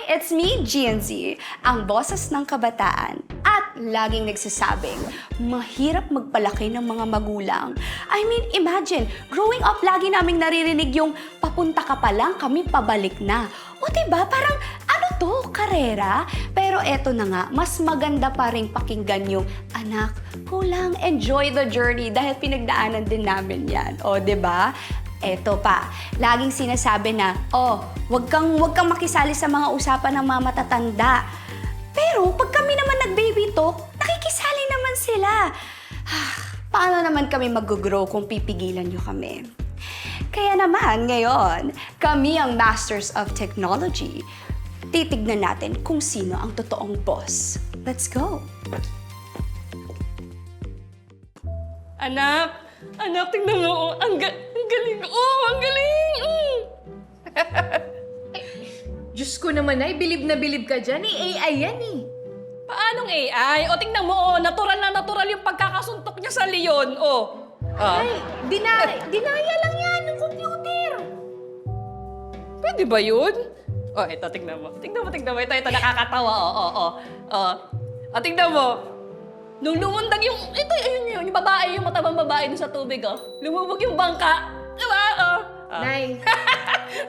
It's me, GNZ, ang boses ng kabataan. At laging nagsasabing, mahirap magpalaki ng mga magulang. I mean, imagine, growing up, lagi naming naririnig yung papunta ka pa lang, kami pabalik na. O diba, parang ano to, karera? Pero eto na nga, mas maganda pa rin pakinggan yung, anak, kulang, enjoy the journey dahil pinagdaanan din namin yan. O diba? Eto pa, laging sinasabi na, wag kang makisali sa mga usapan ng mga matatanda. Pero pag kami naman nag-baby talk, nakikisali naman sila. Paano naman kami mag-grow kung pipigilan nyo kami? Kaya naman ngayon, kami ang Masters of Technology. Titignan natin kung sino ang totoong boss. Let's go! Anak, tingnan mo. Ang galing. Ang galing. Diyos ko naman ay, bilib na bilib ka dyan. AI yan eh. Paanong AI? O, tingnan mo, natural na natural yung pagkakasuntok niya sa leon. Ay, dinaya lang yan ng computer. Pwede ba yun? Ito, tingnan mo. Tingnan mo. Ito, nakakatawa. Tingnan mo. Nung lumundag yung, ayun, yung babae, yung matabang babae dun sa tubig, lumubog yung bangka. Diba? Nay,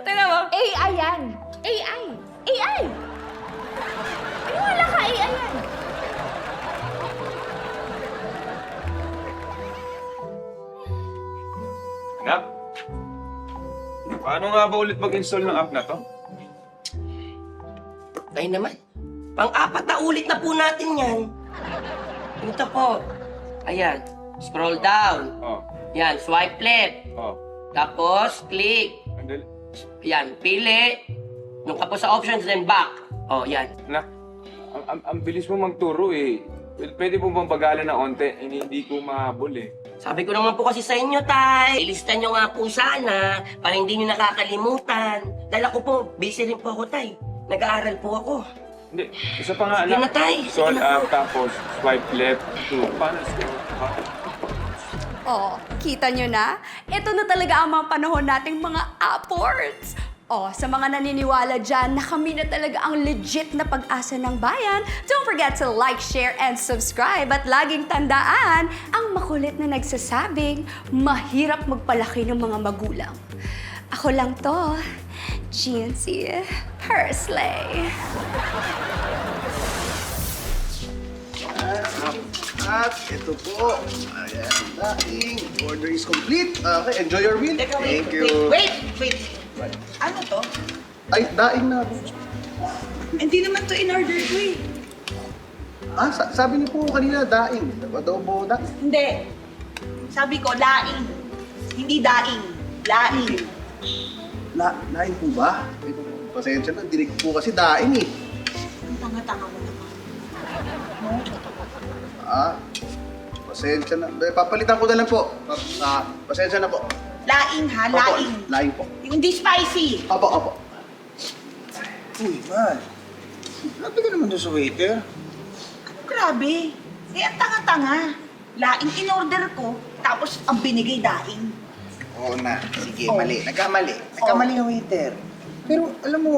Tingnan mo. AI yan. AI. Wala ka, AI yan. Anak, paano nga ba ulit mag-install ng app na to? Tayo naman. Pang-apat na ulit na po natin yan. Ito po. Ayan. Scroll down. Oh, Yan. Swipe left. oh. Tapos, click. Andali. Yan. Pili. Nung kapos sa options, then back. Yan. Anak, ang bilis mo magturo eh. Pwede mo bang bagalan na onte? Hindi ko mahabol eh. Sabi ko naman po kasi sa inyo, Tay. Ilista nyo nga po sana para hindi nyo nakakalimutan. Dahil ako po, busy rin po ako, Tay. Nag-aaral po ako. Hindi, isa pa nga Sige anak. na, Tay. Sige Scroll na up, po. tapos swipe left to. Paano scroll? Kita nyo na? Ito na talaga ang mga panahon nating mga upwards. Sa mga naniniwala dyan na kami na talaga ang legit na pag-asa ng bayan, don't forget to like, share, and subscribe. At laging tandaan, ang makulit na nagsasabing, mahirap magpalaki ng mga magulang. Ako lang to, GNC Hersley. At ito po. Ayan, daing. Order is complete. Okay, enjoy your meal. Teka, wait. Thank you. Wait. Ano to? Ay, daing na. Hindi naman to in-order ko eh. Sabi niyo po kanina, daing. Adobo, daing. Hindi. Sabi ko, laing. Hindi daing. Laing. Daing po ba? Eh, pasensya na, dinig po kasi daing eh. Ang tanga-tanga mo naman. Pasensya na. Papalitan ko na lang po. Pasensya na po. Laing ha, Opo, laing. laing po. Yung di spicy. Opo. Uy, man. Grabe ka naman doon sa waiter. Grabe. Eh, ang tanga-tanga. Laing in-order ko, tapos ang binigay daing. Oo na. Sige, Oh. mali. Nagkamali. Nagkamali ang waiter. Pero alam mo,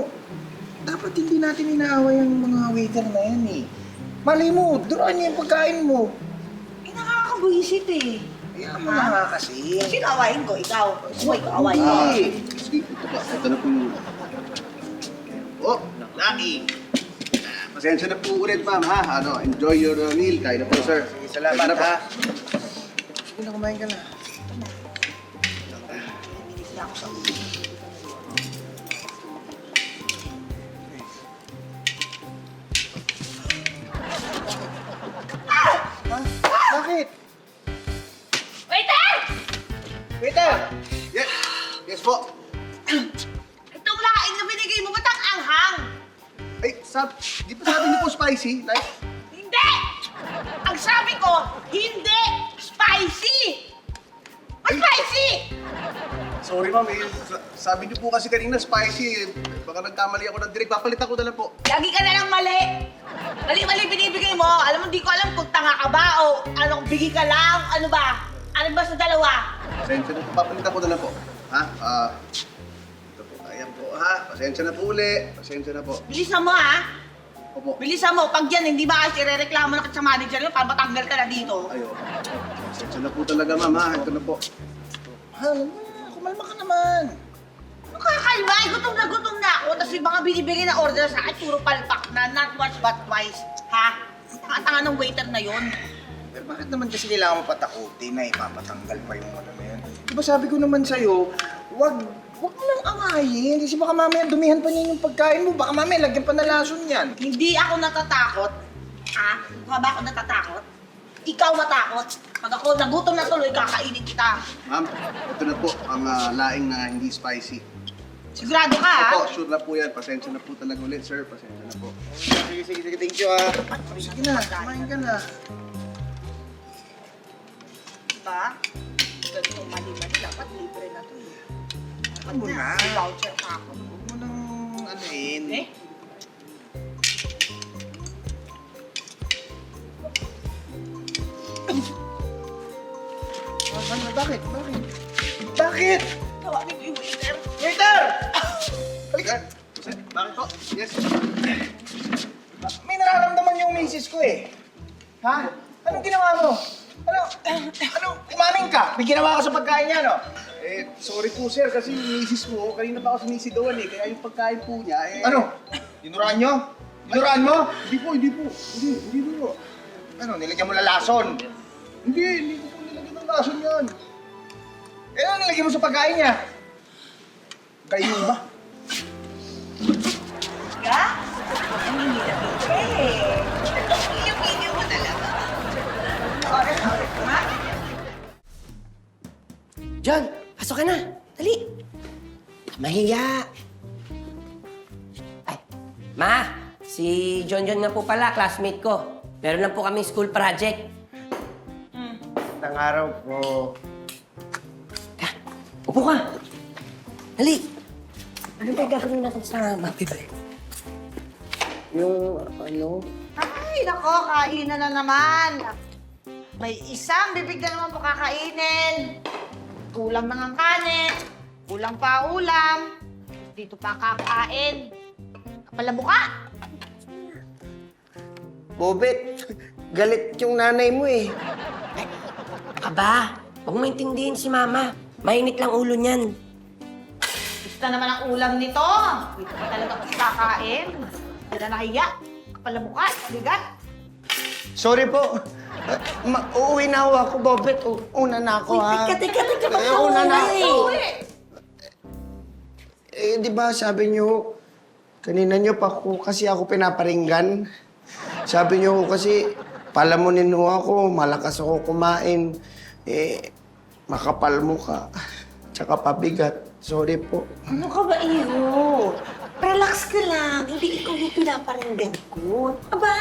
dapat hindi natin inaaway ang mga waiter na yan eh. Mali mo, duraan niya yung pagkain mo. Eh, nakakabuisit eh. Kaya mo na nga kasi. Sino awayin ko? Ikaw. Ikaw awayin ko. Sige, ito na po yung... Daing. Pasensya na po ulit, ma'am, ha? Enjoy your meal. Kain na po, sir. Sige, salamat Kain na po. ha. Sige na, kumain ka na. Bilis na ako sa ulo. Ha? Bakit? Waiter! Waiter! Yes po. Itong laing na binigay mo, ba't ang anghang? Ay, di pa sabi niyo po spicy? Like, Hindi! Ang sabi ko, hindi spicy! Mas spicy! sorry ma'am, sabi niyo po kasi kanina spicy. Baka nagkamali ako ng direct. Papalitan ko na lang po. Lagi ka na lang mali. Mali-mali binibigay mo. Alam mo, di ko alam kung tanga ka ba o anong bigi ka lang. Ano ba? Ano ba sa dalawa? Pasensya na po. Papalitan ko na lang po. Ha? Ito po. Ayan po, ha? Pasensya na po uli. Pasensya na po. Bilisan mo ha. Opo. Bilisan mo. Pag yan, hindi ba kasi re-reklamo na sa manager nyo para matanggal ka na dito. Ayo. Pasensya na po talaga, ma'am, ha? Ito na po. Mahal, kumalma ka naman. Ano kakalma? Gutom na ako. Tapos yung mga binibigay na order sa akin, puro palpak na. Not once but twice. Ha? Tanga-tanga ng waiter na yon. Pero bakit naman kasi kailangan mo patakutin na ipapatanggal pa yung ano na yan? Diba sabi ko naman sa'yo, wag mo nang angayin. Kasi baka mamaya dumihan pa niya yung pagkain mo. Baka mamaya lagyan pa na lason yan. Hindi ako natatakot. Ha? Mukha ba ako natatakot? Ikaw matakot. Pag ako nagutom na tuloy, kakainin kita. Ma'am, ito na po ang laing na hindi spicy. Sigurado ka, ha? Opo, sure na po yan. Pasensya na po talaga ulit, sir. Pasensya na po. Sige, thank you ah. Sige na, kumain ka na. Diba? Ganito, mali-mali. Dapat libre na to. Ano mo na? May voucher pa ako. Huwag mo nang anuin. Eh? Bakit? Bakit? Tawagin mo yung waiter. Waiter! Halika! Bakit po? Yes. May nararamdaman yung misis ko eh. Ha? Anong ginawa mo? Kumain ka? May ginawa ka sa pagkain niya, no? Sorry po, sir, kasi yung misis mo, kanina pa ako sumisigawan eh. Kaya yung pagkain po niya, Ano? Dinuraan nyo? Dinuraan mo? Hindi po. Hindi po. Ano, nilagyan mo lalason? Hindi ko po nilagyan ng lason yan. Eh, ano nilagyan mo sa pagkain niya? Kayo ba? Ka? Ang hinila dito eh. Yung mo talaga. Oras, ha? John, pasok ka na. Dali. Mahiya. Ay, Ma, si John nga po pala, classmate ko. Meron lang po kami school project. Isang araw po. Upo ka. Dali. Ano ba gagawin natin sa Happy Birthday? Yung ano? Ay, nako, kainan na naman. May isang bibig na naman po kakainin. Kulang na ng kanin. Kulang pa ulam. Dito pa kakain. Kapala mukha. Bobet, galit yung nanay mo eh. Aba, huwag mo intindihin si Mama. Mainit lang ulo niyan. Gusto naman ang ulam nito. Dito pa talaga kakain. Hindi na nahiya. Kapala mukha. Bigat. Sorry po. Uuwi na ako, Bobet. Una na ako, ha? Teka, Una na ako. Uwi. Di ba sabi niyo, kanina niyo pa kasi ako pinaparinggan. Sabi niyo kasi, palamunin mo ako, malakas ako kumain. Makapal mo ka. Tsaka pabigat. Sorry po. Ano ka ba, Iho? Relax ka lang. Hindi ikaw yung pinaparinggan ko. Aba!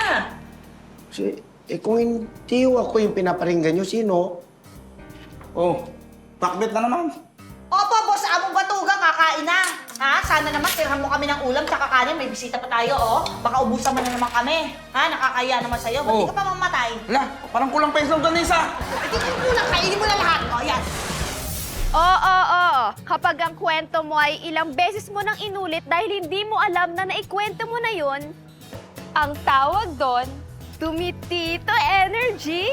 Kasi, kung hindi ako yung pinaparinggan niyo, sino? Oh, pakbet na naman. Opo, boss. Abong batuga, kakain na. Ha? Sana naman, tirhan mo kami ng ulam tsaka kanin. May bisita pa tayo, oh. Baka ubusan mo na naman kami. Ha? Nakakaya naman sa'yo. Ba't di ka pa mamatay? Hala, parang kulang pa yung slogan na isa. Hindi ka kulang. Kainin mo na lahat. O, yan. Oo. Kapag ang kwento mo ay ilang beses mo nang inulit dahil hindi mo alam na naikwento mo na yun, ang tawag doon, tumitito energy.